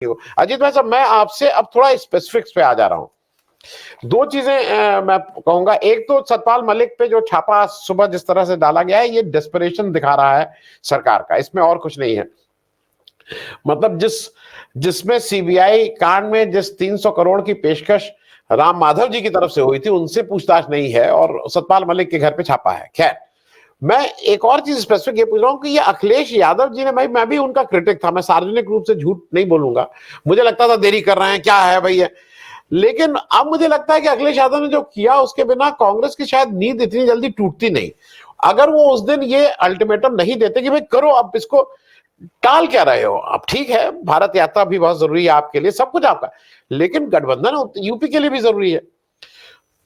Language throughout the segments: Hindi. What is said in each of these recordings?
अजीत भाई साहब, मैं आपसे अब थोड़ा स्पेसिफिक्स पे आ जा रहा हूँ। दो चीजें मैं कहूंगा। एक तो सतपाल मलिक पे जो छापा सुबह जिस तरह से डाला गया है, ये डेस्परेशन दिखा रहा है सरकार का, इसमें और कुछ नहीं है। मतलब जिसमें सीबीआई कांड में जिस 300 करोड़ की पेशकश राम माधव जी की तरफ से हुई थी, उनसे पूछताछ नहीं है और सतपाल मलिक के घर पे छापा है। खैर, मैं एक और चीज स्पेसिफिक ये पूछ रहा हूं कि ये अखिलेश यादव जी ने, भाई मैं भी उनका क्रिटिक था, मैं सार्वजनिक रूप से झूठ नहीं बोलूंगा, मुझे लगता था देरी कर रहे हैं, क्या है भैया। लेकिन अब मुझे लगता है कि अखिलेश यादव ने जो किया उसके बिना कांग्रेस की शायद नींद इतनी जल्दी टूटती नहीं। अगर वो उस दिन ये अल्टीमेटम नहीं देते कि भाई करो, अब इसको टाल क्या रहे हो, अब ठीक है भारत यात्रा भी बहुत जरूरी है आपके लिए, सब कुछ आपका, लेकिन गठबंधन यूपी के लिए भी जरूरी है।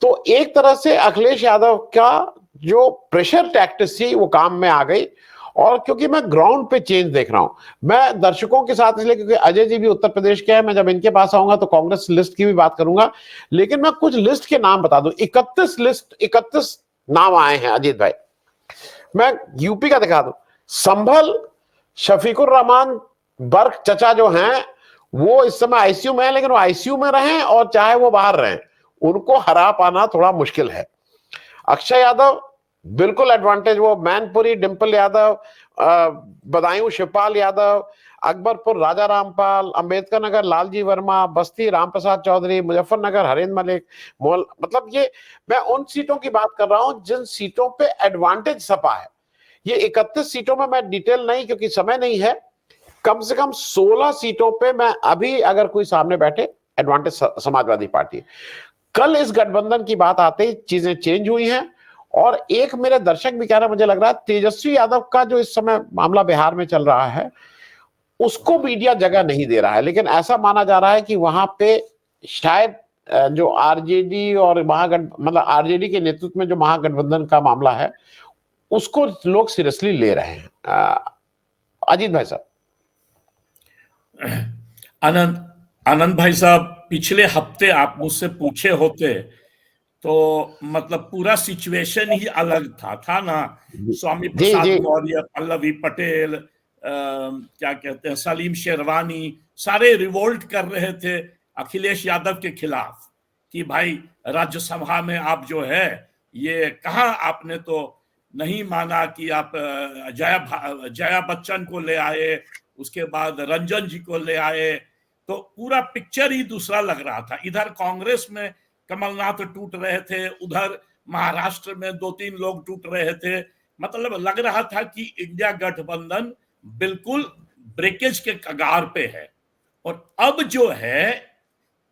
तो एक तरह से अखिलेश यादव का जो प्रेशर टैक्टिक्स थी वो काम में आ गई। और क्योंकि मैं ग्राउंड पे चेंज देख रहा हूं, मैं दर्शकों के साथ, इसलिए क्योंकि अजय जी भी उत्तर प्रदेश के हैं, मैं जब इनके पास आऊंगा तो कांग्रेस लिस्ट की भी बात करूंगा, लेकिन मैं कुछ लिस्ट के नाम बता दूं। 31 नाम आए हैं अजीत भाई। मैं यूपी का दिखा दूं। संभल, शफीकुर रहमान बर्क चचा जो हैं, वो इस समय आईसीयू में है, लेकिन वो आईसीयू में रहें और चाहे वो बाहर रहें, उनको हरा पाना थोड़ा मुश्किल है। अक्षय यादव बिल्कुल एडवांटेज, वो मैनपुरी डिंपल यादव, बदायूं शिवपाल यादव, अकबरपुर राजा रामपाल, अंबेडकर नगर लालजी वर्मा, बस्ती रामप्रसाद चौधरी, मुजफ्फरनगर हरेंद्र मलिक, मोल, मतलब ये मैं उन सीटों की बात कर रहा हूं जिन सीटों पे एडवांटेज सपा है। ये 31 सीटों में मैं डिटेल नहीं, क्योंकि समय नहीं है, कम से कम 16 सीटों पे मैं अभी अगर कोई सामने बैठे, एडवांटेज समाजवादी पार्टी। कल इस गठबंधन की बात आते ही चीजें चेंज हुई हैं। और एक मेरे दर्शक भी कह रहे हैं, मुझे लग रहा है तेजस्वी यादव का जो इस समय मामला बिहार में चल रहा है, उसको मीडिया जगह नहीं दे रहा है, लेकिन ऐसा माना जा रहा है कि वहां पे शायद जो आरजेडी और मतलब आरजेडी के नेतृत्व में जो महागठबंधन का मामला है, उसको लोग सीरियसली ले रहे हैं। अजीत भाई साहब। आनंद आनंद भाई साहब, पिछले हफ्ते आप मुझसे पूछे होते तो मतलब पूरा सिचुएशन ही अलग था ना। स्वामी जी प्रसाद जी। मौर्य, पल्लवी पटेल, क्या कहते हैं, सलीम शेरवानी, सारे रिवोल्ट कर रहे थे अखिलेश यादव के खिलाफ कि भाई राज्यसभा में आप जो है ये कहा, आपने तो नहीं माना कि आप जया बच्चन को ले आए, उसके बाद रंजन जी को ले आए, तो पूरा पिक्चर ही दूसरा लग रहा था। इधर कांग्रेस में कमलनाथ टूट रहे थे, उधर महाराष्ट्र में 2-3 लोग टूट रहे थे। मतलब लग रहा था कि इंडिया गठबंधन बिल्कुल ब्रेकेज के कगार पे है। और अब जो है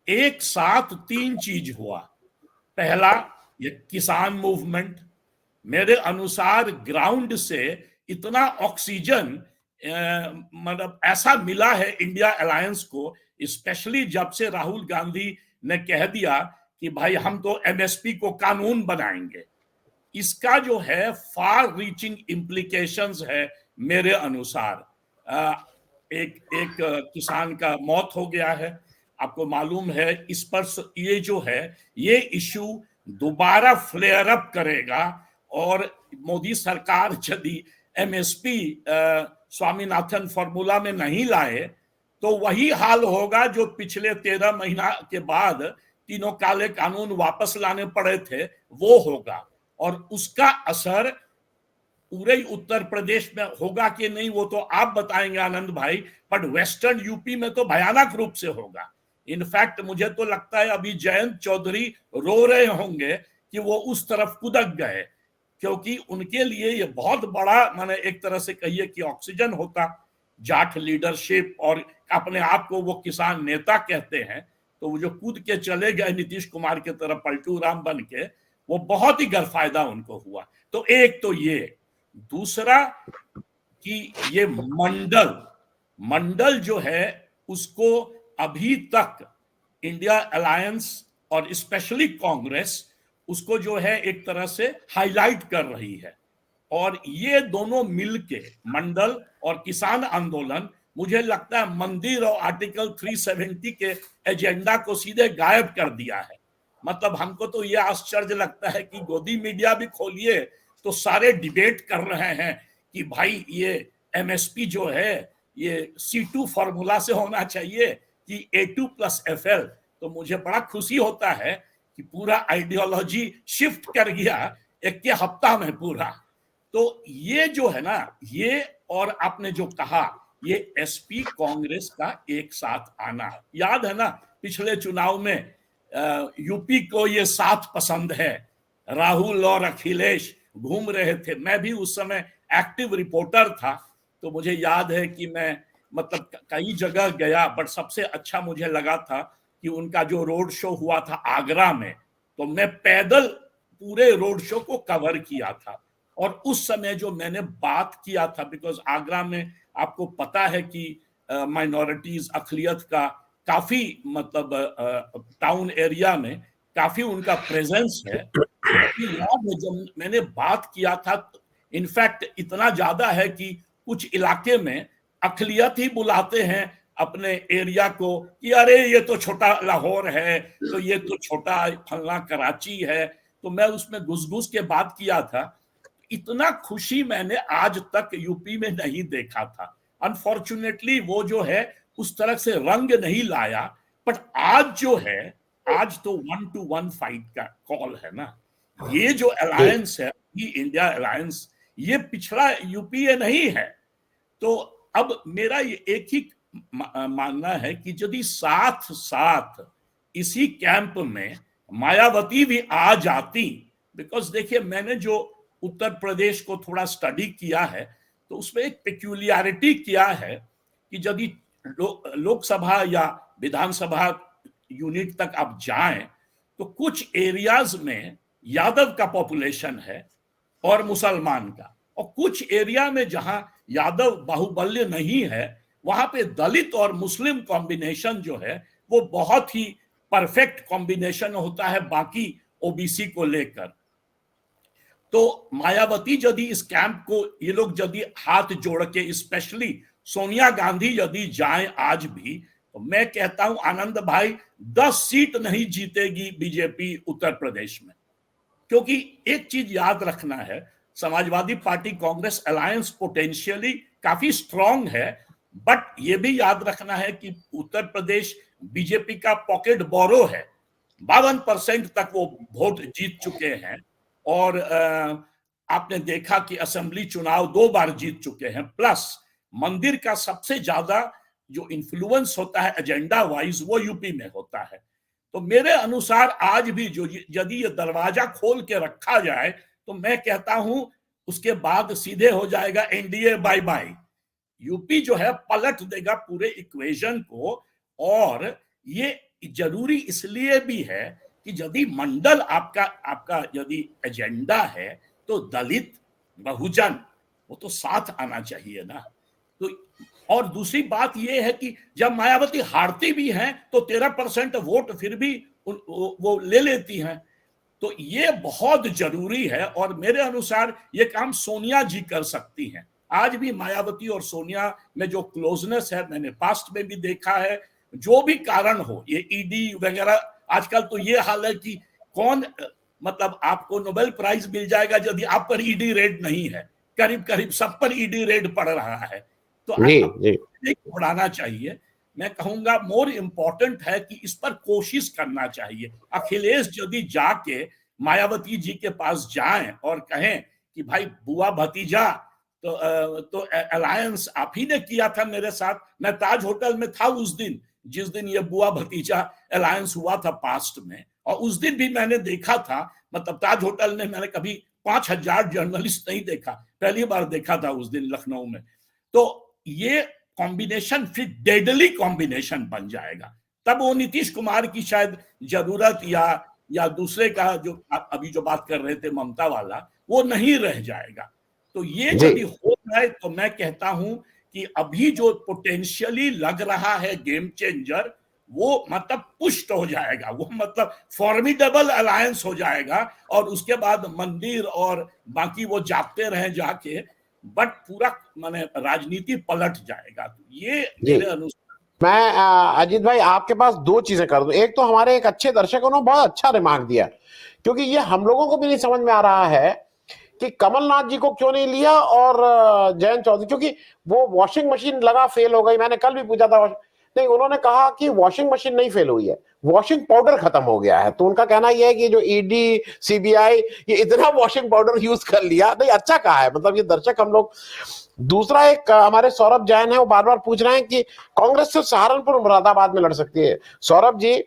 एक साथ 3 चीज हुआ। पहला, ये किसान मूवमेंट, मेरे अनुसार ग्राउंड से इतना ऑक्सीजन मतलब ऐसा मिला है इंडिया अलायंस को, स्पेशली जब से राहुल गांधी ने कह दिया कि भाई हम तो एमएसपी को कानून बनाएंगे। इसका जो है फार रीचिंग इम्प्लीकेशंस है मेरे अनुसार। एक किसान का मौत हो गया है, आपको मालूम है। इस पर ये जो है ये इश्यू दोबारा फ्लेयर अप करेगा और मोदी सरकार यदि एमएसपी स्वामीनाथन फॉर्मूला में नहीं लाए तो वही हाल होगा जो पिछले 13 महीना के बाद तीनों काले कानून वापस लाने पड़े थे, वो होगा। और उसका असर पूरे उत्तर प्रदेश में होगा कि नहीं वो तो आप बताएंगे आनंद भाई, बट वेस्टर्न यूपी में तो भयानक रूप से होगा। इनफैक्ट मुझे तो लगता है अभी जयंत चौधरी रो रहे होंगे कि वो उस तरफ कूदक गए, क्योंकि उनके लिए ये बहुत बड़ा, माने एक तरह से कहिए कि ऑक्सीजन होता। जाट लीडरशिप और अपने आप को वो किसान नेता कहते हैं, तो वो जो कूद के चले गए नीतीश कुमार की तरफ पलटू राम बन के, वो बहुत ही गरफायदा उनको हुआ। तो एक तो ये, दूसरा कि ये मंडल जो है उसको अभी तक इंडिया अलायंस और स्पेशली कांग्रेस उसको जो है एक तरह से हाईलाइट कर रही है। और ये दोनों मिलके, मंडल और किसान आंदोलन, मुझे लगता है मंदिर और आर्टिकल 370 के एजेंडा को सीधे गायब कर दिया है। मतलब हमको तो ये आश्चर्य लगता है कि गोदी मीडिया भी खोलिए तो सारे डिबेट कर रहे हैं कि भाई ये एमएसपी जो है ये C2 फॉर्मूला से होना चाहिए कि A2+FL, तो मुझे बड़ा खुशी होता है कि पूरा आइडियोलॉजी शिफ्ट कर गया एक के हफ्ता में पूरा। तो ये जो है ना, ये और आपने जो कहा, ये एसपी कांग्रेस का एक साथ आना, याद है ना पिछले चुनाव में यूपी को ये साथ पसंद है, राहुल और अखिलेश घूम रहे थे, मैं भी उस समय एक्टिव रिपोर्टर था, तो मुझे याद है कि मैं मतलब कई जगह गया, बट सबसे अच्छा मुझे लगा था कि उनका जो रोड शो हुआ था आगरा में, तो मैं पैदल पूरे रोड शो को कवर किया था। और उस समय जो मैंने बात किया था, बिकॉज आगरा में आपको पता है कि माइनॉरिटीज अकलियत का काफी मतलब टाउन एरिया में काफी उनका प्रेजेंस है। याद है जब मैंने बात किया था, इनफैक्ट इतना ज्यादा है कि कुछ इलाके में अकलियत ही बुलाते हैं अपने एरिया को कि अरे ये तो छोटा लाहौर है, तो ये तो छोटा फलना कराची है। तो मैं उसमें घुस घुस के बात किया था। इतना खुशी मैंने आज तक यूपी में नहीं देखा था। अनफॉर्चुनेटली वो जो है उस तरह से रंग नहीं लाया, बट आज जो है, आज तो 1-to-1 फाइट का कॉल है ना। ये जो अलायंस है, ये इंडिया अलायंस, ये पिछड़ा यूपीए नहीं है। तो अब मेरा ये एक ही मानना है कि यदि साथ साथ इसी कैंप में मायावती भी आ जाती, बिकॉज देखिए मैंने जो उत्तर प्रदेश को थोड़ा स्टडी किया है, तो उसमें एक पेक्यूलियरिटी क्या है कि यदि लोकसभा या विधानसभा यूनिट तक आप जाएं, तो कुछ एरियाज में यादव का पॉपुलेशन है और मुसलमान का, और कुछ एरिया में जहां यादव बाहुबल्य नहीं है, वहां पे दलित और मुस्लिम कॉम्बिनेशन जो है वो बहुत ही परफेक्ट कॉम्बिनेशन होता है बाकी ओबीसी को लेकर। तो मायावती यदि इस कैंप को, ये लोग यदि हाथ जोड़ के, स्पेशली सोनिया गांधी यदि जाएं आज भी, तो मैं कहता हूं आनंद भाई 10 सीट नहीं जीतेगी बीजेपी उत्तर प्रदेश में। क्योंकि एक चीज याद रखना है, Samajwadi party Congress alliance potentially काफी स्ट्रांग है, बट ये भी याद रखना है कि उत्तर प्रदेश बीजेपी का पॉकेट बोरो है। 52% तक वो वोट जीत चुके हैं, और आपने देखा कि असेंबली चुनाव 2 बार जीत चुके हैं, प्लस मंदिर का सबसे ज्यादा जो इन्फ्लुएंस होता है एजेंडा वाइज वो यूपी में होता है। तो मेरे अनुसार आज भी जो यदि ये दरवाजा खोल के रखा जाए, तो मैं कहता हूं उसके बाद सीधे हो जाएगा एनडीए बाय बाय। यूपी जो है पलट देगा पूरे इक्वेशन को। और ये जरूरी इसलिए भी है कि यदि मंडल आपका यदि एजेंडा है, तो दलित बहुजन वो तो साथ आना चाहिए ना। तो और दूसरी बात यह है कि जब मायावती हारती भी हैं, तो 13% वोट फिर भी वो ले लेती हैं। तो ये बहुत जरूरी है, और मेरे अनुसार ये काम सोनिया जी कर सकती हैं। आज भी मायावती और सोनिया में जो क्लोजनेस है, मैंने पास्ट में भी देखा है, जो भी कारण हो, ये ईडी वगैरह, आजकल तो ये हाल है कि कौन मतलब आपको नोबेल प्राइज मिल जाएगा यदि आप पर ईडी रेड नहीं है। करीब करीब सब पर ईडी रेड पड़ रहा है। तो बढ़ाना चाहिए। मैं कहूंगा मोर इंपॉर्टेंट है कि इस पर कोशिश करना चाहिए। अखिलेश यदि जाके मायावती जी के पास जाएं और कहें कि भाई बुआ भतीजा, तो अलायंस आप ही ने किया था मेरे साथ, मैं ताज होटल में था उस दिन जिस दिन ये बुआ भतीजा अलायंस हुआ था पास्ट में, और उस दिन भी मैंने देखा था, मतलब ताज होटल ने मैंने कभी 5000 जर्नलिस्ट नहीं देखा, पहली बार देखा था उस दिन लखनऊ में। तो ये कॉम्बिनेशन फिर डेडली कॉम्बिनेशन बन जाएगा। तब वो नीतीश कुमार की शायद जरूरत या दूसरे का जो अभी जो बात कर रहे थे ममता वाला, वो नहीं रह जाएगा। तो ये यदि हो जाए, तो मैं कहता हूं कि अभी जो पोटेंशियली लग रहा है गेम चेंजर, वो मतलब पुष्ट हो जाएगा, वो मतलब फॉर्मिडेबल अलायंस हो जाएगा। और उसके बाद मंदिर और बाकी वो जागते रहे जाके, बट पूरा माने राजनीति पलट जाएगा। तो ये मेरे अनुसार। मैं अजीत भाई आपके पास 2 चीजें कर दूं। एक तो हमारे एक अच्छे दर्शकों ने बहुत अच्छा रिमार्क दिया, क्योंकि ये हम लोगों को भी नहीं समझ में आ रहा है कि कमलनाथ जी को क्यों नहीं लिया और जयंत चौधरी, क्योंकि वो वॉशिंग मशीन लगा फेल हो गई। मैंने कल भी पूछा था, नहीं, उन्होंने कहा कि वॉशिंग मशीन नहीं फेल हुई है, वॉशिंग पाउडर खत्म हो गया है। तो उनका कहना यह है कि जो ईडी, सीबीआई ये इतना वॉशिंग पाउडर यूज कर लिया। नहीं, अच्छा कहा है, मतलब ये दर्शक हम लोग। दूसरा एक हमारे सौरभ जैन है, वो बार बार पूछ रहे हैं कि कांग्रेस सिर्फ सहारनपुर मुरादाबाद में लड़ सकती है। सौरभ जी,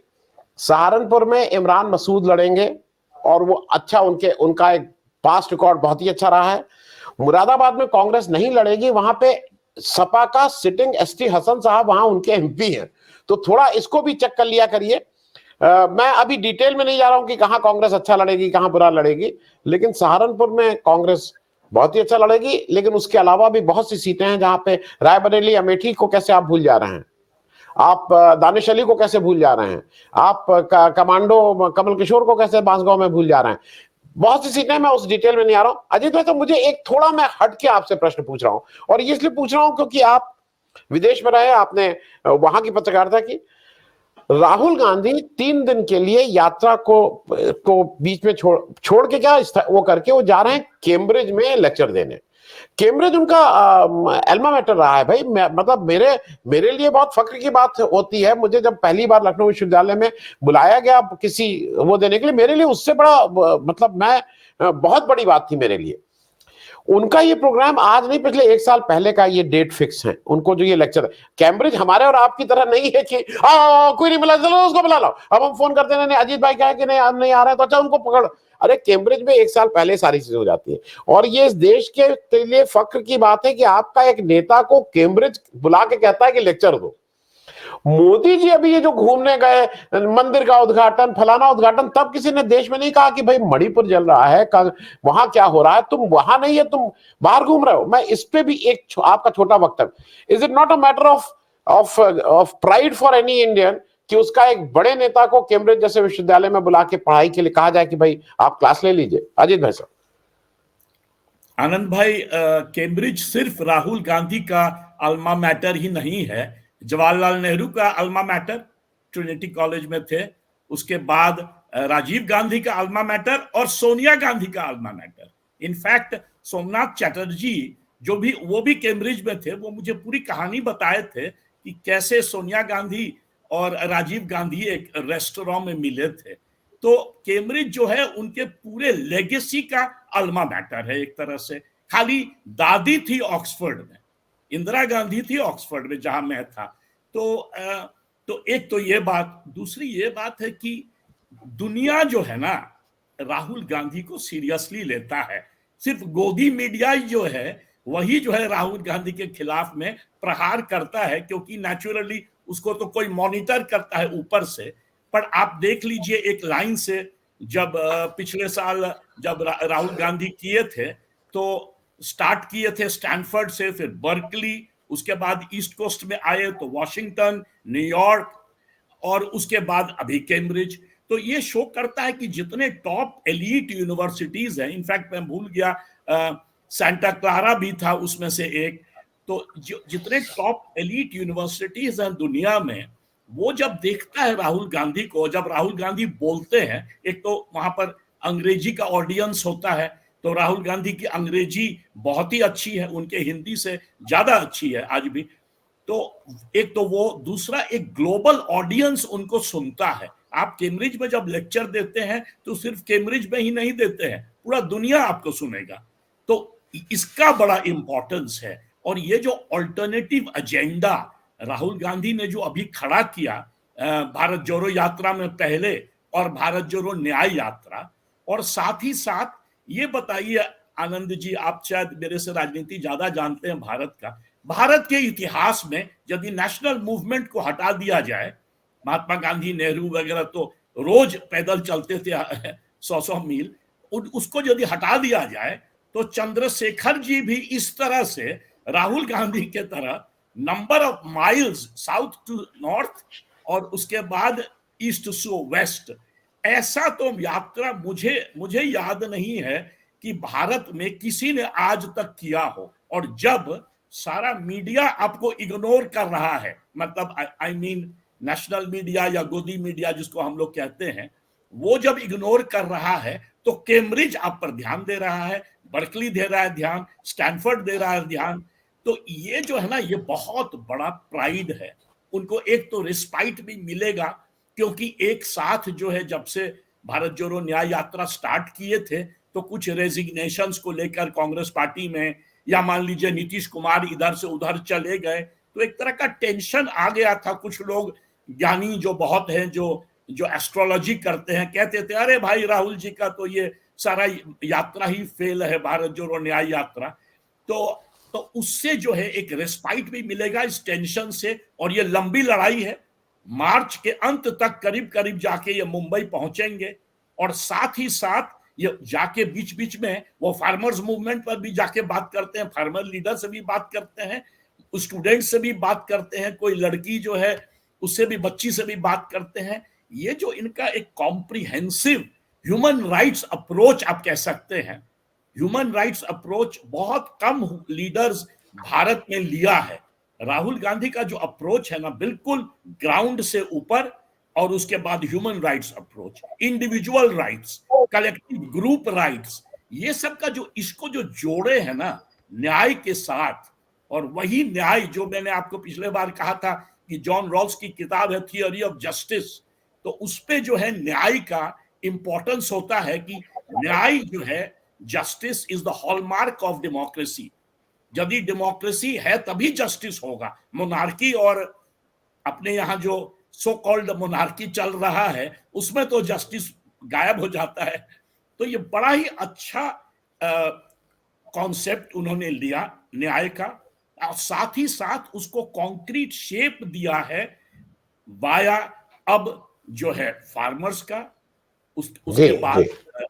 सहारनपुर में इमरान मसूद लड़ेंगे और वो अच्छा, उनका एक पास्ट रिकॉर्ड बहुत ही अच्छा रहा है। मुरादाबाद में कांग्रेस नहीं लड़ेगी, वहां पे सपा का सिटिंग एसटी हसन साहब वहां उनके एमपी हैं, तो थोड़ा इसको भी चेक कर लिया करिए। मैं अभी डिटेल में नहीं जा रहा हूं कि कहां कांग्रेस अच्छा लड़ेगी कहां बुरा लड़ेगी, लेकिन सहारनपुर में कांग्रेस बहुत ही अच्छा लड़ेगी। लेकिन उसके अलावा भी बहुत सी सीटें हैं जहां पे रायबरेली, अमेठी को कैसे आप भूल जा रहे हैं, आप दानिश अली को कैसे भूल जा रहे हैं, आप कमांडो कमल किशोर को कैसे बांसगांव में भूल जा रहे हैं। बहुत सी सीटें, मैं उस डिटेल में नहीं आ रहा हूं। अजीत भाई, तो मुझे एक थोड़ा मैं हट के आपसे प्रश्न पूछ रहा हूं, और ये इसलिए पूछ रहा हूं क्योंकि आप विदेश में रहे, आपने वहां की पत्रकारिता की। राहुल गांधी 3 दिन के लिए यात्रा को बीच में छोड़ के क्या वो करके वो जा रहे हैं कैम्ब्रिज में लेक्चर देने। कैम्ब्रिज उनका एल्मा मैटर रहा है भाई। मतलब मेरे लिए बहुत फक्र की बात होती है, मुझे जब पहली बार लखनऊ विश्वविद्यालय में बुलाया गया किसी वो देने के लिए, मेरे लिए उससे बड़ा मतलब मैं बहुत बड़ी बात थी मेरे लिए। उनका ये प्रोग्राम आज नहीं, पिछले 1 साल पहले का ये डेट फिक्स है उनको जो ये लेक्चर। कैम्ब्रिज हमारे और आपकी तरह नहीं है कि कोई नहीं मिला, चलो उसको बुला लो, अब हम फोन करते नहीं, अजीत भाई क्या है कि नहीं हम नहीं आ रहे हैं तो अच्छा उनको पकड़। अरे कैम्ब्रिज में 1 साल पहले सारी चीजें हो जाती है। और ये इस देश के लिए फक्र की बात है कि आपका एक नेता को कैम्ब्रिज बुला के कहता है कि लेक्चर दो। मोदी जी अभी ये जो घूमने गए, मंदिर का उद्घाटन, फलाना उद्घाटन, तब किसी ने देश में नहीं कहा कि भाई मणिपुर जल रहा है, वहां क्या हो रहा है, तुम वहां नहीं है, तुम बाहर घूम रहे हो। मैं इस पे भी एक आपका छोटा वक्तव्य, is it not a matter of pride for any Indian कि उसका एक बड़े नेता को कैम्ब्रिज जैसे विश्वविद्यालय में बुला के पढ़ाई के लिए कहा जाए कि भाई आप क्लास ले लीजिए। अजीत भाई साहब। आनंद भाई, कैम्ब्रिज सिर्फ राहुल गांधी का अल्मा मैटर ही नहीं है, जवाहरलाल नेहरू का अल्मा मैटर, ट्रिनिटी कॉलेज में थे। उसके बाद राजीव गांधी का अल्मा मैटर और सोनिया गांधी का alma mater. In fact Somnath Chatterjee वो भी कैम्ब्रिज में थे, वो मुझे पूरी कहानी बताए थे कि कैसे सोनिया गांधी और राजीव गांधी एक रेस्टोरेंट में मिले थे। तो कैम्ब्रिज जो है उनके पूरे लेगेसी का अल्मा मैटर है एक तरह से। खाली दादी थी ऑक्सफोर्ड में, इंदिरा गांधी थी ऑक्सफोर्ड में जहां मैं था। तो एक तो ये बात, दूसरी ये बात है कि दुनिया जो है ना राहुल गांधी को सीरियसली लेता है। सिर्फ गोदी मीडिया जो है वही जो है राहुल गांधी के खिलाफ में प्रहार करता है, क्योंकि नेचुरली उसको तो कोई मॉनिटर करता है ऊपर से। पर आप देख लीजिए एक लाइन से, जब पिछले साल जब राहुल गांधी किए थे तो स्टार्ट किए थे स्टैनफोर्ड से, फिर बर्कली, उसके बाद ईस्ट कोस्ट में आए तो वॉशिंगटन, न्यूयॉर्क, और उसके बाद अभी कैम्ब्रिज। तो ये शो करता है कि जितने टॉप एलीट यूनिवर्सिटीज हैं, इनफैक्ट मैं भूल गया सेंटा क्लारा भी था उसमें से एक, तो जितने टॉप एलीट यूनिवर्सिटीज हैं दुनिया में, वो जब देखता है राहुल गांधी को, जब राहुल गांधी बोलते हैं, एक तो वहां पर अंग्रेजी का ऑडियंस होता है, तो राहुल गांधी की अंग्रेजी बहुत ही अच्छी है, उनके हिंदी से ज्यादा अच्छी है आज भी। तो एक तो वो, दूसरा एक ग्लोबल ऑडियंस उनको सुनता है। आप कैम्ब्रिज में जब लेक्चर देते हैं तो सिर्फ कैम्ब्रिज में ही नहीं देते हैं, पूरा दुनिया आपको सुनेगा। तो इसका बड़ा इंपॉर्टेंस है। और ये जो ऑल्टरनेटिव एजेंडा राहुल गांधी ने जो अभी खड़ा किया भारत जोड़ो यात्रा में पहले और भारत जोड़ो न्याय यात्रा, और साथ ही साथ ये बताइए आनंद जी, आप शायद मेरे से राजनीति ज्यादा जानते हैं भारत का, भारत के इतिहास में यदि नेशनल मूवमेंट को हटा दिया जाए, महात्मा गांधी, नेहरू वगैरह तो रोज पैदल चलते थे 100 मील, उसको यदि हटा दिया जाए तो चंद्रशेखर जी भी इस तरह से राहुल गांधी के तरह number of miles south to north और उसके बाद ईस्ट टू वेस्ट, ऐसा तो यात्रा मुझे याद नहीं है कि भारत में किसी ने आज तक किया हो। और जब सारा मीडिया आपको इग्नोर कर रहा है, मतलब आई मीन नेशनल मीडिया या गोदी मीडिया जिसको हम लोग कहते हैं, वो जब इग्नोर कर रहा है तो कैम्ब्रिज आप पर ध्यान दे रहा है, बर्कली दे रहा है ध्यान, स्टैनफोर्ड दे रहा है ध्यान। तो ये जो है ना, ये बहुत बड़ा प्राइड है। उनको एक तो रिस्पाइट भी मिलेगा, क्योंकि एक साथ जो है जब से भारत जोड़ो न्याय यात्रा स्टार्ट किए थे तो कुछ रेजिग्नेशंस को लेकर कांग्रेस पार्टी में, या मान लीजिए नीतीश कुमार इधर से उधर चले गए, तो एक तरह का टेंशन आ गया था। कुछ लोग ज्ञानी जो बहुत हैं, जो एस्ट्रोलॉजी करते हैं, कहते थे अरे भाई राहुल जी का तो ये सारा यात्रा ही फेल है, भारत जोड़ो न्याय यात्रा। तो उससे जो है एक रेस्पाइट भी मिलेगा इस टेंशन से। और ये लंबी लड़ाई है, मार्च के अंत तक करीब करीब जाके ये मुंबई पहुंचेंगे, और साथ ही साथ ये जाके बीच बीच में वो फार्मर्स मूवमेंट पर भी जाके बात करते हैं, फार्मर लीडर से भी बात करते हैं, स्टूडेंट से भी बात करते हैं, कोई लड़की जो है उससे भी, बच्ची से भी बात करते हैं। ये जो इनका एक कॉम्प्रिहेंसिव ह्यूमन राइट्स अप्रोच आप कह सकते हैं, ह्यूमन राइट्स अप्रोच बहुत कम लीडर्स भारत में लिया है। राहुल गांधी का जो अप्रोच है ना, बिल्कुल ग्राउंड से ऊपर, और उसके बाद human rights approach, individual rights, collective group rights, ये सब का जो इसको जो जोड़े है ना न्याय के साथ, और वही न्याय जो मैंने आपको पिछले बार कहा था कि जॉन रॉल्स की किताब है थियोरी ऑफ जस्टिस, तो उस पे जो है न्याय का इंपॉर्टेंस होता है कि न्याय जो है, justice is the hallmark of democracy. यदि डेमोक्रेसी है तभी जस्टिस होगा। मोनार्की और अपने यहाँ जो सो कॉल्ड मोनार्की चल रहा है उसमें तो जस्टिस गायब हो जाता है। तो ये बड़ा ही अच्छा कॉन्सेप्ट उन्होंने लिया न्याय का, और साथ ही साथ उसको कॉन्क्रीट शेप दिया है वाया अब जो है फार्मर्स का, उसके बाद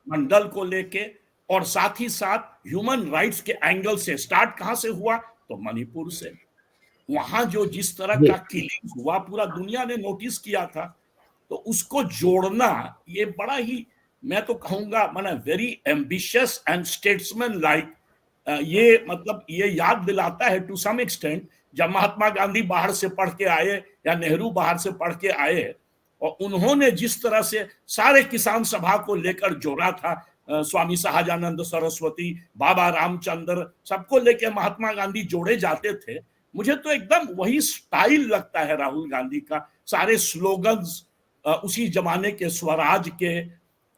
मंडल को लेके, और साथ ही साथ ह्यूमन राइट्स के एंगल से। स्टार्ट कहां से हुआ? तो मणिपुर से। वहां जो जिस तरह का किलिंग हुआ पूरा दुनिया ने नोटिस किया था, तो उसको जोड़ना ये बड़ा ही, मैं तो कहूंगा माना very ambitious and statesman like. ये मतलब ये याद दिलाता है टू सम एक्सटेंट, जब महात्मा गांधी बाहर से पढ़ के आए या नेहरू बाहर से पढ़ के आए, और उन्होंने जिस तरह से सारे किसान सभा को लेकर जोड़ा था, स्वामी सहजानंद सरस्वती, बाबा रामचंद्र, सबको लेकर महात्मा गांधी जोड़े जाते थे। मुझे तो एकदम वही स्टाइल लगता है राहुल गांधी का, सारे स्लोगन्स उसी जमाने के स्वराज के।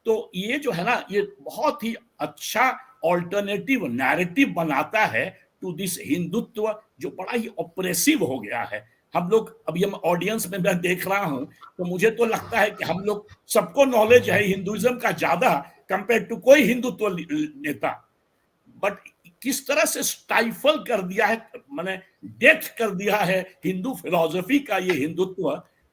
तो ये जो है ना, ये बहुत ही अच्छा ऑल्टरनेटिव नैरेटिव बनाता है टू दिस हिंदुत्व, जो बड़ा ही ऑप्रेसिव हो गया है। हम लोग अभी, हम ऑडियंस में मैं देख रहा हूं, तो मुझे तो लगता है कि हम लोग सबको नॉलेज है हिंदुइज्म का ज्यादा कंपेयर टू कोई हिंदुत्व नेता, बट किस तरह से स्टाइफल कर दिया है, मैंने डेथ कर दिया है हिंदू फिलॉसफी का ये हिंदुत्व।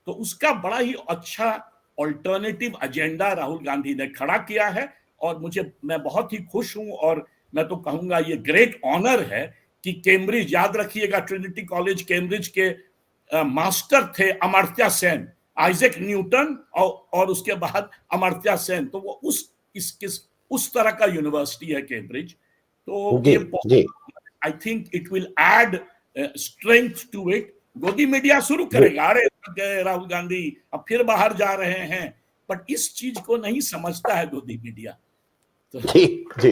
तो उसका बड़ा ही अच्छा ऑल्टरनेटिव एजेंडा राहुल गांधी ने खड़ा किया है, और मैं बहुत ही खुश हूं, और मैं तो कहूंगा ये ग्रेट ऑनर है कि कैम्ब्रिज, याद रखिएगा ट्रिनिटी कॉलेज कैम्ब्रिज के मास्टर थे अमर्त्य सेन, आइजैक न्यूटन और उसके बाद अमर्त्य सेन, तो वो उस तरह का यूनिवर्सिटी है कैम्ब्रिज। तो ये I think it will add strength to it. Godi media शुरू करेगा, अरे राहुल गांधी अब फिर बाहर जा रहे हैं, बट इस चीज को नहीं समझता है गोदी मीडिया। जी जी।